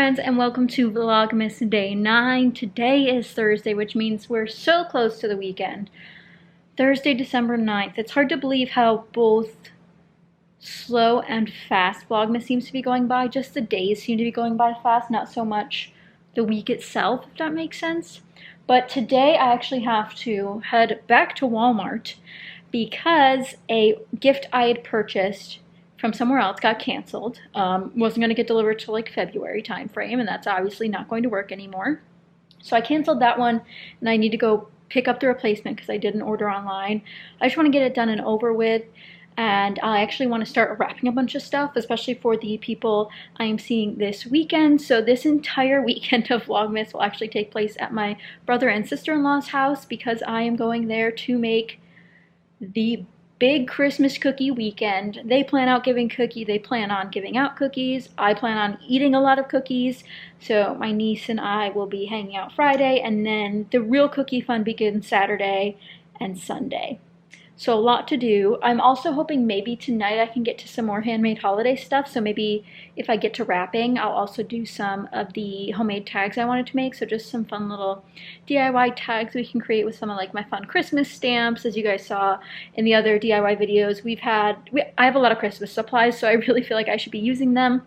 friends, and welcome to Vlogmas Day 9. Today is Thursday, which means we're so close to the weekend. Thursday, December 9th. It's hard to believe how both slow and fast Vlogmas seems to be going by. Just the days seem to be going by fast, not so much the week itself, if that makes sense. But today I actually have to head back to Walmart because a gift I had purchased from somewhere else got canceled. Wasn't going to get delivered till like February time frame, and that's obviously not going to work anymore. So I canceled that one, and I need to go pick up the replacement because I didn't order online. I just want to get it done and over with, and I actually want to start wrapping a bunch of stuff, especially for the people I am seeing this weekend. So this entire weekend of Vlogmas will actually take place at my brother and sister-in-law's house because I am going there to make the big Christmas cookie weekend. They plan on giving out cookies. I plan on eating a lot of cookies. So my niece and I will be hanging out Friday, and then the real cookie fun begins Saturday and Sunday. So a lot to do. I'm also hoping maybe tonight I can get to some more handmade holiday stuff. So maybe if I get to wrapping, I'll also do some of the homemade tags I wanted to make. So just some fun little DIY tags we can create with some of like my fun Christmas stamps. As you guys saw in the other DIY videos, I have a lot of Christmas supplies, so I really feel like I should be using them.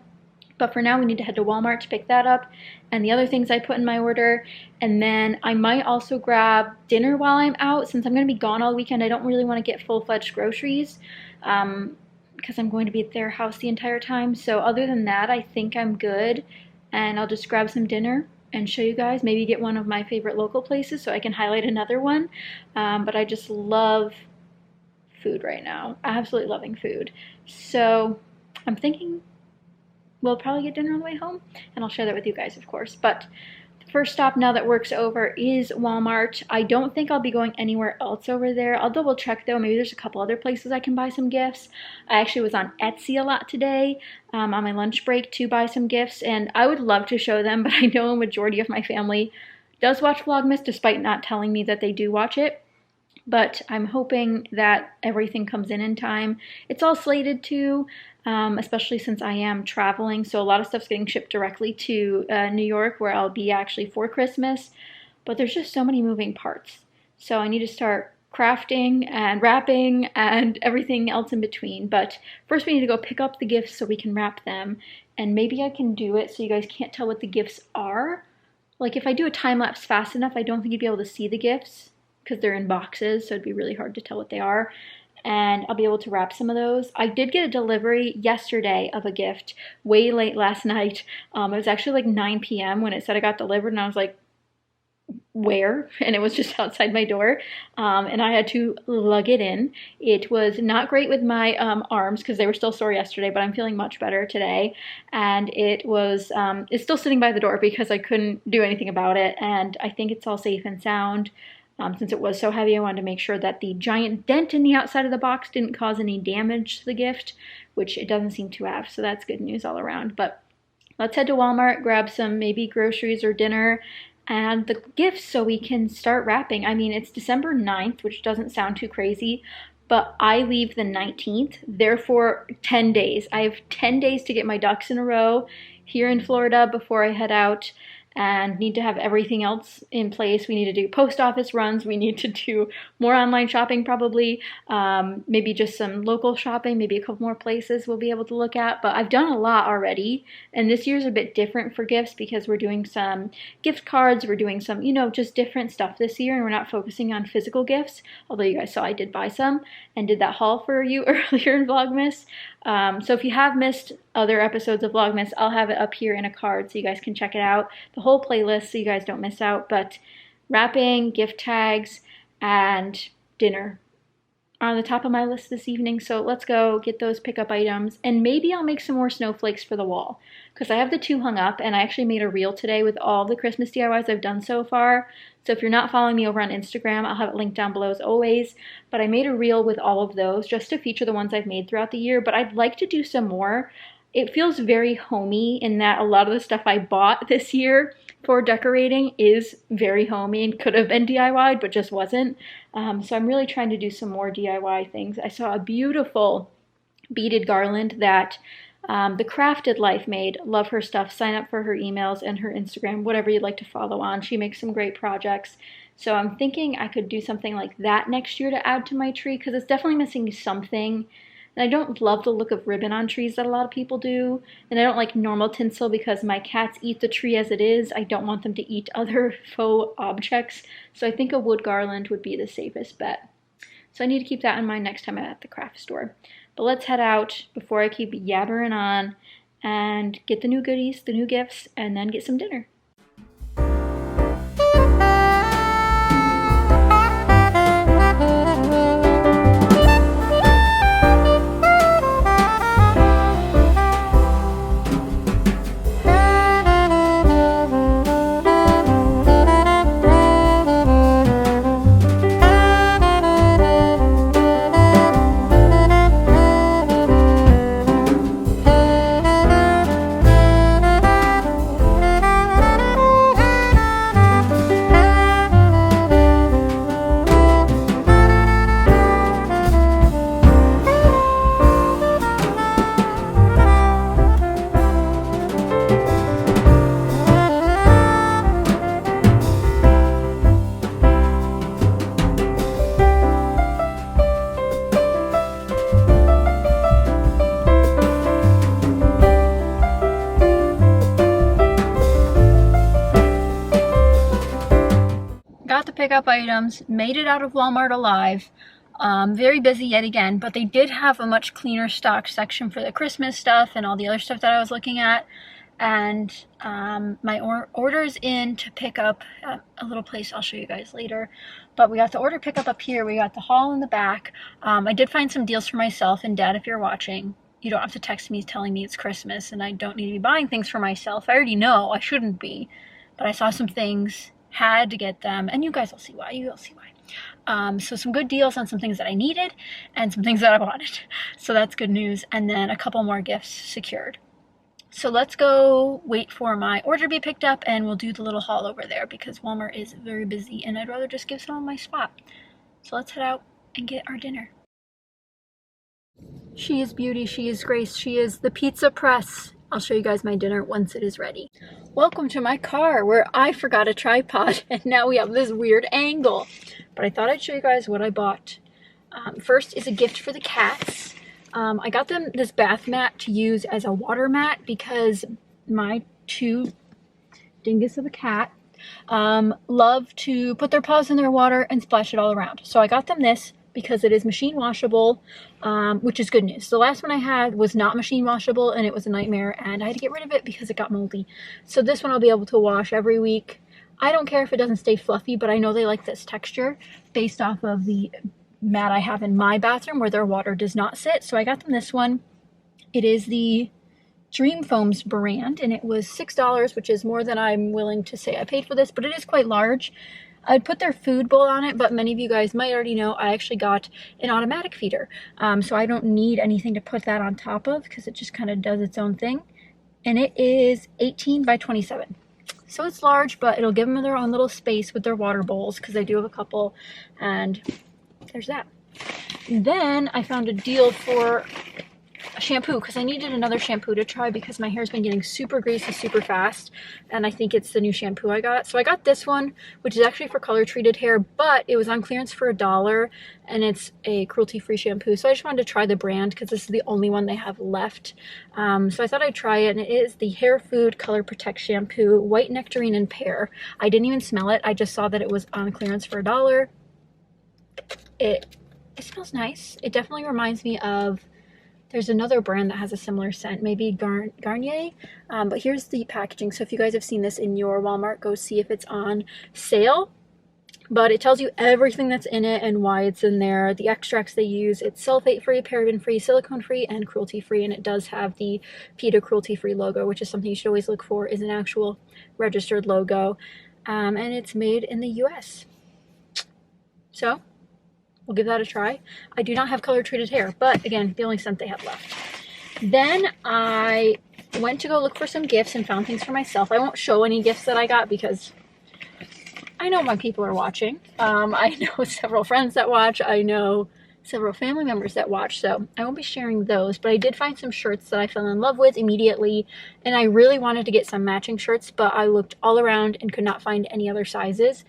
But for now, we need to head to Walmart to pick that up and the other things I put in my order. And then I might also grab dinner while I'm out. Since I'm going to be gone all weekend, I don't really want to get full-fledged groceries because I'm going to be at their house the entire time. So other than that, I think I'm good. And I'll just grab some dinner and show you guys. Maybe get one of my favorite local places so I can highlight another one. But I just love food right now. Absolutely loving food. So I'm thinking we'll probably get dinner on the way home, and I'll share that with you guys, of course. But the first stop now that work's over is Walmart. I don't think I'll be going anywhere else over there. I'll double check though. Maybe there's a couple other places I can buy some gifts. I actually was on Etsy a lot today on my lunch break to buy some gifts, and I would love to show them, but I know a majority of my family does watch Vlogmas despite not telling me that they do watch it. But I'm hoping that everything comes in time. It's all slated to, especially since I am traveling. So a lot of stuff's getting shipped directly to New York, where I'll be actually for Christmas. But there's just so many moving parts. So I need to start crafting and wrapping and everything else in between. But first we need to go pick up the gifts so we can wrap them. And maybe I can do it so you guys can't tell what the gifts are. Like if I do a time lapse fast enough, I don't think you'd be able to see the gifts, because they're in boxes, so it'd be really hard to tell what they are. And I'll be able to wrap some of those. I did get a delivery yesterday of a gift way late last night. It was actually like 9 p.m. when it said it got delivered, and I was like, where? And it was just outside my door, and I had to lug it in. It was not great with my arms because they were still sore yesterday, but I'm feeling much better today. And it was it's still sitting by the door because I couldn't do anything about it, and I think it's all safe and sound. Since it was so heavy, I wanted to make sure that the giant dent in the outside of the box didn't cause any damage to the gift, which it doesn't seem to have, so that's good news all around. But let's head to Walmart, grab some maybe groceries or dinner and the gifts so we can start wrapping. I mean, it's December 9th, which doesn't sound too crazy, but I leave the 19th, therefore 10 days. I have 10 days to get my ducks in a row here in Florida before I head out, and need to have everything else in place. We need to do post office runs. We need to do more online shopping probably. Maybe just some local shopping, maybe a couple more places we'll be able to look at. But I've done a lot already. And this year's a bit different for gifts because we're doing some gift cards. We're doing some, just different stuff this year. And we're not focusing on physical gifts. Although you guys saw I did buy some and did that haul for you earlier in Vlogmas. So if you have missed other episodes of Vlogmas, I'll have it up here in a card so you guys can check it out. The whole playlist so you guys don't miss out. But wrapping, gift tags, and dinner are on the top of my list this evening. So let's go get those pickup items. And maybe I'll make some more snowflakes for the wall, because I have the 2 hung up, and I actually made a reel today with all the Christmas DIYs I've done so far. So if you're not following me over on Instagram, I'll have it linked down below as always. But I made a reel with all of those just to feature the ones I've made throughout the year. But I'd like to do some more. It feels very homey in that a lot of the stuff I bought this year for decorating is very homey and could have been DIY'd, but just wasn't. So I'm really trying to do some more DIY things. I saw a beautiful beaded garland that The Crafted Life Maid, love her stuff. Sign up for her emails and her Instagram, whatever you'd like to follow on. She makes some great projects. So I'm thinking I could do something like that next year to add to my tree, because it's definitely missing something. And I don't love the look of ribbon on trees that a lot of people do. And I don't like normal tinsel because my cats eat the tree as it is. I don't want them to eat other faux objects. So I think a wood garland would be the safest bet. So I need to keep that in mind next time I'm at the craft store. But let's head out before I keep yabbering on and get the new goodies, the new gifts, and then get some dinner. Got the pickup items, made it out of Walmart alive. Very busy yet again, but they did have a much cleaner stock section for the Christmas stuff and all the other stuff that I was looking at. And my order's in to pick up at a little place I'll show you guys later. But we got the order pick up here. We got the haul in the back. I did find some deals for myself, and Dad, if you're watching, you don't have to text me telling me it's Christmas and I don't need to be buying things for myself. I already know I shouldn't be, but I saw some things, had to get them, and you guys will see why. You'll see why. So some good deals on some things that I needed and some things that I wanted. So that's good news. And then a couple more gifts secured. So let's go wait for my order to be picked up, and we'll do the little haul over there because Walmart is very busy and I'd rather just give someone my spot. So let's head out and get our dinner. She is beauty, she is grace, she is the pizza press. I'll show you guys my dinner once it is ready. Welcome to my car where I forgot a tripod and now we have this weird angle. But I thought I'd show you guys what I bought. First is a gift for the cats. I got them this bath mat to use as a water mat because my two dingus of a cat love to put their paws in their water and splash it all around. So I got them this because it is machine washable, which is good news. The last one I had was not machine washable and it was a nightmare and I had to get rid of it because it got moldy. So this one I'll be able to wash every week. I don't care if it doesn't stay fluffy, but I know they like this texture based off of the mat I have in my bathroom where their water does not sit. So I got them this one. It is the Dream Foams brand and it was $6, which is more than I'm willing to say I paid for this, but it is quite large. I'd put their food bowl on it, but many of you guys might already know I actually got an automatic feeder. So I don't need anything to put that on top of because it just kind of does its own thing. And it is 18 by 27. So it's large, but it'll give them their own little space with their water bowls because I do have a couple. And there's that. And then I found a deal for a shampoo because I needed another shampoo to try because my hair's been getting super greasy super fast and I think it's the new shampoo I got. So I got this one, which is actually for color treated hair, but it was on clearance for $1 and it's a cruelty-free shampoo. So I just wanted to try the brand because this is the only one they have left. So I thought I'd try it, and it is the Hair Food Color Protect Shampoo, White Nectarine and Pear. I didn't even smell it. I just saw that it was on clearance for $1. It smells nice. It definitely reminds me of, there's another brand that has a similar scent, maybe Garnier, but here's the packaging. So if you guys have seen this in your Walmart, go see if it's on sale. But it tells you everything that's in it and why it's in there, the extracts they use. It's sulfate-free, paraben-free, silicone-free, and cruelty-free, and it does have the PETA cruelty-free logo, which is something you should always look for, is an actual registered logo, and it's made in the US. So we'll give that a try. I do not have color treated hair, but again, the only scent they have left. Then I went to go look for some gifts and found things for myself. I won't show any gifts that I got because I know my people are watching. I know several friends that watch. I know several family members that watch, so I won't be sharing those, but I did find some shirts that I fell in love with immediately, and I really wanted to get some matching shirts, but I looked all around and could not find any other sizes.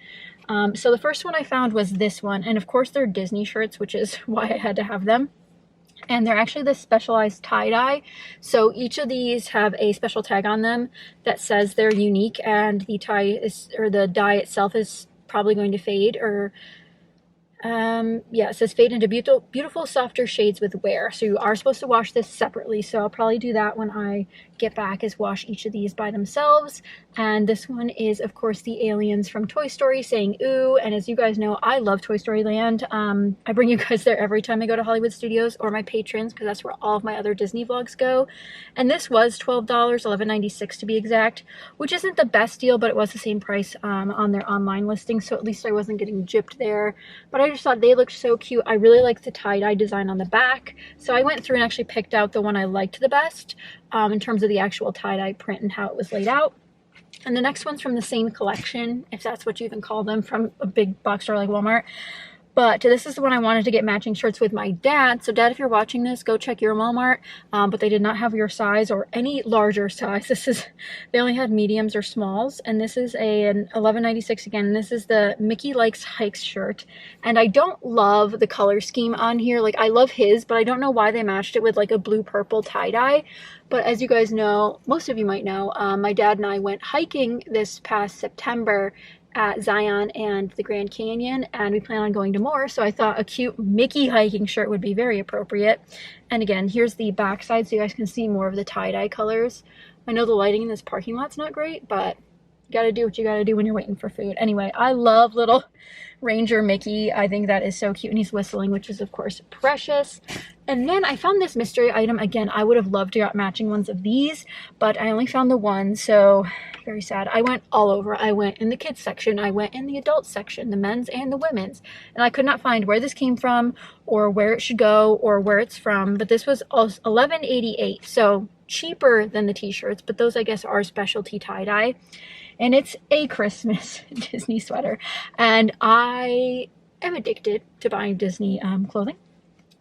So the first one I found was this one, and of course they're Disney shirts, which is why I had to have them. And they're actually this specialized tie-dye. So each of these have a special tag on them that says they're unique, and the tie is, or the dye itself is probably going to fade, or yeah, it says fade into beautiful softer shades with wear. So you are supposed to wash this separately. So I'll probably do that when I get back, is wash each of these by themselves. And this one is, of course, the aliens from Toy Story saying ooh. And as you guys know, I love Toy Story Land. I bring you guys there every time I go to Hollywood Studios, or my patrons, because that's where all of my other Disney vlogs go. And this was $12, $11.96 to be exact, which isn't the best deal, but it was the same price on their online listing. So at least I wasn't getting gypped there. But I just thought they looked so cute. I really liked the tie-dye design on the back. So I went through and actually picked out the one I liked the best in terms of the actual tie-dye print and how it was laid out. And the next one's from the same collection, if that's what you even call them, from a big box store like Walmart. But this is the one I wanted to get matching shirts with my dad. So Dad, if you're watching this, go check your Walmart. But they did not have your size or any larger size. They only had mediums or smalls. And this is an $11.96 again. And this is the Mickey Likes Hikes shirt. And I don't love the color scheme on here. Like, I love his, but I don't know why they matched it with like a blue-purple tie-dye. But as you guys know, most of you might know, my dad and I went hiking this past September at Zion and the Grand Canyon, and we plan on going to more, so I thought a cute Mickey hiking shirt would be very appropriate. And again, here's the back side so you guys can see more of the tie-dye colors. I know the lighting in this parking lot's not great, but you gotta do what you gotta do when you're waiting for food. Anyway, I love little Ranger Mickey. I think that is so cute, and he's whistling, which is of course precious. And then I found this mystery item. Again, I would have loved to get matching ones of these, but I only found the one, so very sad. I went all over. I went in the kids section, I went in the adult section, the men's and the women's, and I could not find where this came from or where it should go or where it's from. But this was $11.88, so cheaper than the t-shirts, but those I guess are specialty tie-dye. And it's a Christmas Disney sweater, and I am addicted to buying Disney clothing,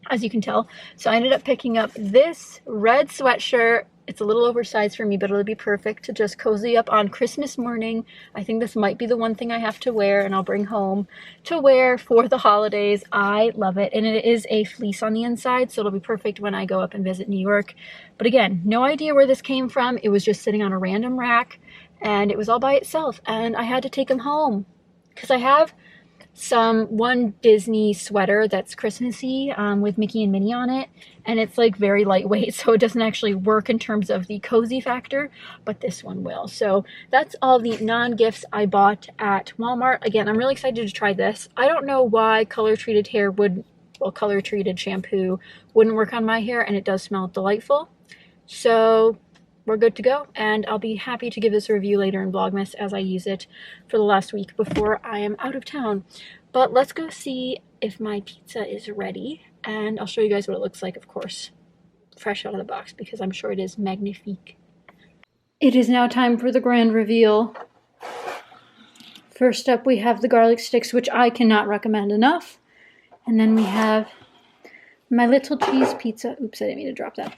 as you can tell. So I ended up picking up this red sweatshirt. It's a little oversized for me, but it'll be perfect to just cozy up on Christmas morning. I think this might be the one thing I have to wear and I'll bring home to wear for the holidays. I love it. And it is a fleece on the inside, so it'll be perfect when I go up and visit New York. But again, no idea where this came from. It was just sitting on a random rack, and it was all by itself. And I had to take them home because I have one Disney sweater that's Christmassy with Mickey and Minnie on it, and it's like very lightweight, so it doesn't actually work in terms of the cozy factor, but this one will. So that's all the non-gifts I bought at Walmart. Again, I'm really excited to try this. I don't know why color treated color treated shampoo wouldn't work on my hair, and it does smell delightful. So we're good to go, and I'll be happy to give this a review later in Vlogmas as I use it for the last week before I am out of town. But let's go see if my pizza is ready, and I'll show you guys what it looks like, of course, fresh out of the box, because I'm sure it is magnifique. It is now time for the grand reveal. First up, we have the garlic sticks, which I cannot recommend enough. And then we have my little cheese pizza. Oops, I didn't mean to drop that.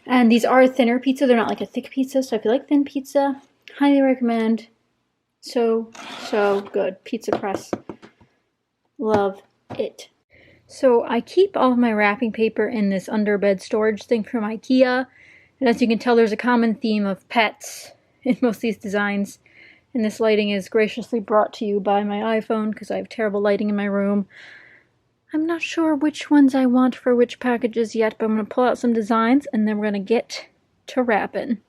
And these are thinner pizza. They're not like a thick pizza. So if you like thin pizza, highly recommend. So good. Pizza press. Love it. So I keep all of my wrapping paper in this underbed storage thing from IKEA. And as you can tell, there's a common theme of pets in most of these designs. And this lighting is graciously brought to you by my iPhone because I have terrible lighting in my room. I'm not sure which ones I want for which packages yet, but I'm going to pull out some designs and then we're going to get to wrapping.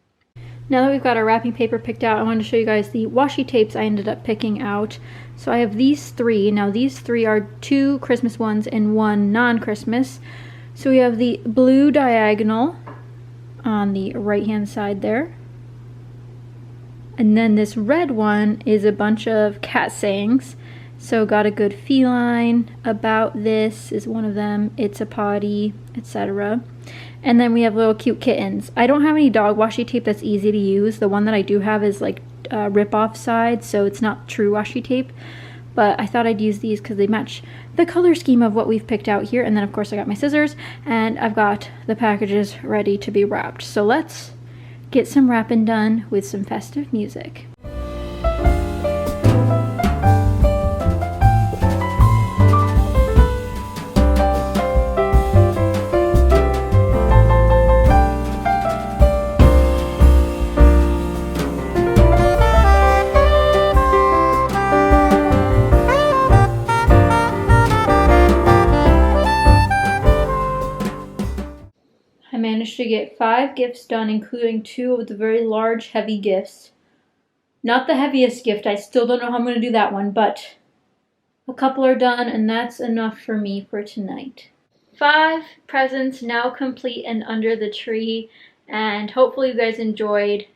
Now that we've got our wrapping paper picked out, I wanted to show you guys the washi tapes I ended up picking out. So I have these three. Now these three are 2 Christmas ones and 1 non-Christmas. So we have the blue diagonal on the right-hand side there. And then this red one is a bunch of cat sayings. So got a good feline, about this is one of them, it's a potty, etc. And then we have little cute kittens. I don't have any dog washi tape that's easy to use. The one that I do have is like rip-off side, so it's not true washi tape. but I thought I'd use these because they match the color scheme of what we've picked out here. And then of course I got my scissors and I've got the packages ready to be wrapped. So let's get some wrapping done with some festive music. I managed to get 5 gifts done, including 2 of the very large, heavy gifts. Not the heaviest gift, I still don't know how I'm going to do that one, but a couple are done, and that's enough for me for tonight. 5 presents now complete and under the tree, and hopefully you guys enjoyed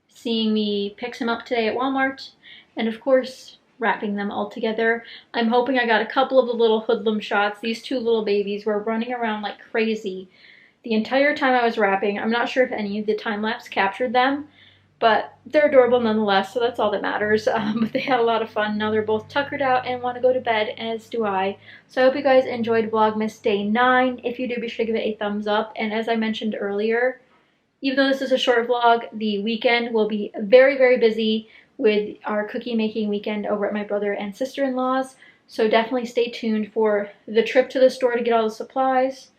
seeing me pick some up today at Walmart, and of course, wrapping them all together. I'm hoping I got a couple of the little hoodlum shots. These 2 little babies were running around like crazy the entire time I was wrapping. I'm not sure if any of the time-lapse captured them, but they're adorable nonetheless, so that's all that matters. But they had a lot of fun. Now they're both tuckered out and want to go to bed, as do I. So I hope you guys enjoyed Vlogmas Day 9. If you do, be sure to give it a thumbs up. And as I mentioned earlier, even though this is a short vlog, the weekend will be very, very busy with our cookie making weekend over at my brother and sister-in-law's. So definitely stay tuned for the trip to the store to get all the supplies,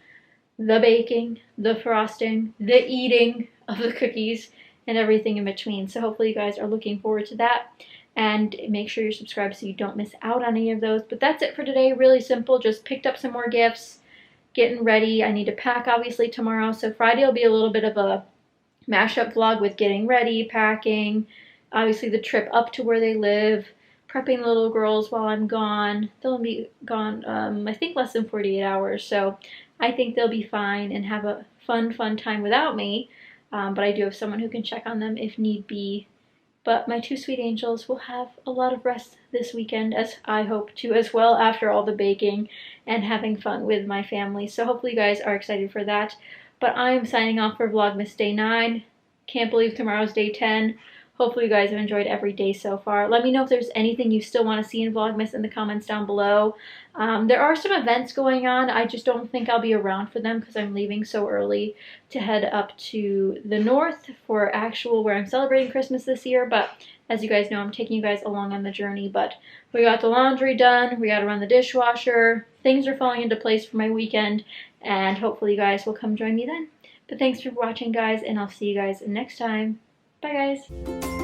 the baking, the frosting, the eating of the cookies, and everything in between. So hopefully you guys are looking forward to that. And make sure you're subscribed so you don't miss out on any of those. But that's it for today. Really simple. Just picked up some more gifts, getting ready. I need to pack obviously tomorrow. So Friday will be a little bit of a mashup vlog with getting ready, packing, obviously the trip up to where they live, prepping the little girls while I'm gone. They'll be gone, I think less than 48 hours. So I think they'll be fine and have a fun time without me. But I do have someone who can check on them if need be. But my 2 sweet angels will have a lot of rest this weekend, as I hope to as well, after all the baking and having fun with my family. So hopefully you guys are excited for that. But I'm signing off for Vlogmas Day 9. Can't believe tomorrow's Day 10. Hopefully you guys have enjoyed every day so far. Let me know if there's anything you still want to see in Vlogmas in the comments down below. There are some events going on. I just don't think I'll be around for them because I'm leaving so early to head up to the north for actual where I'm celebrating Christmas this year. But as you guys know, I'm taking you guys along on the journey. But we got the laundry done. We got to run the dishwasher. Things are falling into place for my weekend. And hopefully you guys will come join me then. But thanks for watching, guys, and I'll see you guys next time. Bye, guys.